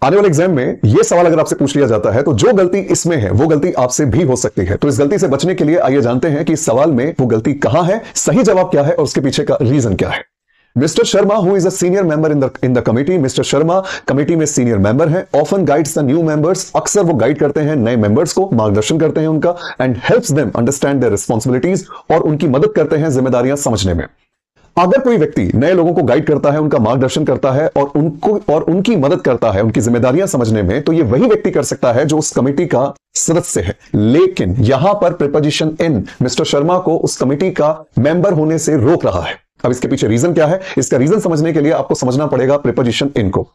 आने वाले एग्जाम में यह सवाल अगर आपसे पूछ लिया जाता है तो जो गलती इसमें है वो गलती आपसे भी हो सकती है। तो इस गलती से बचने के लिए आइए जानते हैं कि इस सवाल में वो गलती कहां है, सही जवाब क्या है और उसके पीछे का रीजन क्या है। Mister Sharma who is a senior member in the committee, mister Sharma committee में सीनियर मेंबर हैं। Often guides the new members, अक्सर वो गाइड करते हैं नए मेंबर्स को, मार्गदर्शन करते हैं उनका। And helps them understand their responsibilities, और उनकी मदद करते हैं जिम्मेदारियां समझने में। अगर कोई व्यक्ति नए लोगों को गाइड करता है, उनका मार्गदर्शन करता है और उनकी मदद करता है उनकी जिम्मेदारियां समझने में, तो ये वही व्यक्ति कर सकता है जो उस कमेटी का सदस्य है। लेकिन यहां पर प्रीपोजिशन इन मिस्टर शर्मा को उस कमेटी का मेंबर होने से रोक रहा है। अब इसके पीछे रीजन क्या है, इसका रीजन समझने के लिए आपको समझना पड़ेगा प्रीपोजिशन इन को।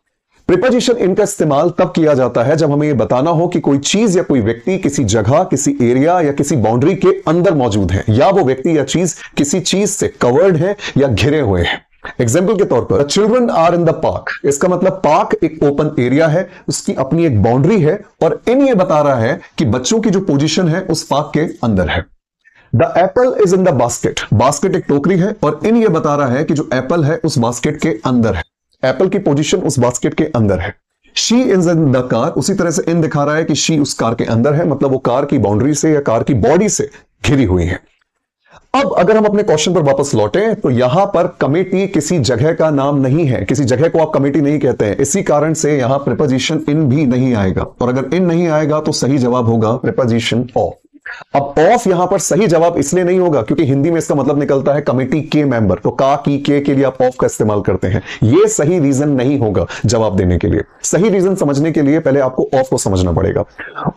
प्रीपोजिशन इन का इस्तेमाल तब किया जाता है जब हमें यह बताना हो कि कोई चीज या कोई व्यक्ति किसी जगह, किसी एरिया या किसी बाउंड्री के अंदर मौजूद है, या वो व्यक्ति या चीज किसी चीज से कवर्ड है या घिरे हुए हैं। एग्जाम्पल के तौर पर children are in the park, इसका मतलब पार्क एक ओपन एरिया है, उसकी अपनी एक बाउंड्री है, और इन ये बता रहा है कि बच्चों की जो पोजीशन है उस पार्क के अंदर है। The Apple is in the basket, basket एक टोकरी है और इन ये बता रहा है कि जो एप्पल है उस बास्केट के अंदर है, एप्पल की पोजीशन उस बास्केट के अंदर है। She is in the car, उसी तरह से इन दिखा रहा है कि शी उस कार के अंदर है, मतलब वो कार की बाउंड्री से या कार की बॉडी से घिरी हुई है। अब अगर हम अपने क्वेश्चन पर वापस लौटें तो यहां पर कमेटी किसी जगह का नाम नहीं है, किसी जगह को आप कमेटी नहीं कहते हैं, इसी कारण से यहां प्रीपोजिशन इन भी नहीं आएगा, और अगर इन नहीं आएगा तो सही जवाब होगा प्रीपोजिशन ऑफ। अब ऑफ यहां पर सही जवाब इसलिए नहीं होगा क्योंकि हिंदी में इसका मतलब निकलता है कमेटी के मेंबर, तो का की के लिए आप ऑफ का इस्तेमाल करते हैं। यह सही रीजन नहीं होगा जवाब देने के लिए। सही रीजन समझने के लिए पहले आपको ऑफ को समझना पड़ेगा।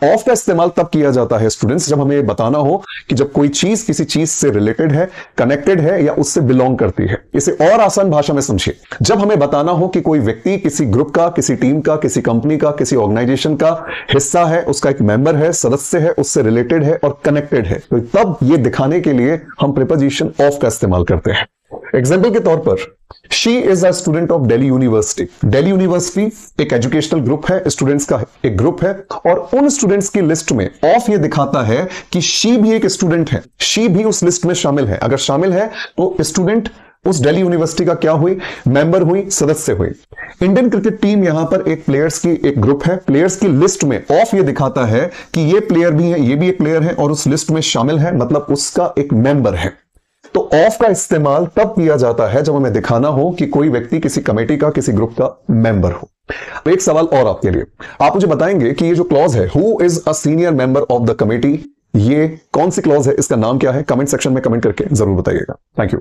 ऑफ का इस्तेमाल तब किया जाता है स्टूडेंट्स जब हमें बताना हो कि जब कोई चीज किसी चीज से रिलेटेड है, कनेक्टेड है या उससे बिलोंग करती है। इसे और आसान भाषा में समझिए, जब हमें बताना हो कि कोई व्यक्ति किसी ग्रुप का, किसी टीम का, किसी कंपनी का, किसी ऑर्गेनाइजेशन का हिस्सा है, उसका एक मेंबर है, सदस्य है, उससे रिलेटेड है और कनेक्टेड है, तो तब ये दिखाने के लिए हम प्रीपोजिशन ऑफ का इस्तेमाल करते हैं। एग्जाम्पल के तौर पर she is a student of Delhi university. Delhi university एक एजुकेशनल ग्रुप है, स्टूडेंट्स का एक ग्रुप है, और उन स्टूडेंट्स की लिस्ट में ऑफ ये दिखाता है कि शी भी एक स्टूडेंट है, शी भी उस लिस्ट में शामिल है। अगर शामिल है तो स्टूडेंट उस दिल्ली यूनिवर्सिटी का क्या हुई, मेंबर हुई, सदस्य हुई। इंडियन क्रिकेट टीम यहां पर एक प्लेयर्स की एक ग्रुप है, प्लेयर्स की लिस्ट में ऑफ ये दिखाता है कि ये प्लेयर भी है, ये भी एक प्लेयर है और उस लिस्ट में शामिल है, मतलब उसका एक मेंबर है। तो ऑफ का इस्तेमाल तब किया जाता है जब हमें दिखाना हो कि कोई व्यक्ति किसी कमेटी का, किसी ग्रुप का मेंबर हो। एक सवाल और आपके लिए, आप मुझे बताएंगे कि ये जो क्लॉज है who is a senior member of the committee, ये कौन सी क्लॉज है, इसका नाम क्या है? कमेंट सेक्शन में कमेंट करके जरूर बताइएगा। Thank you.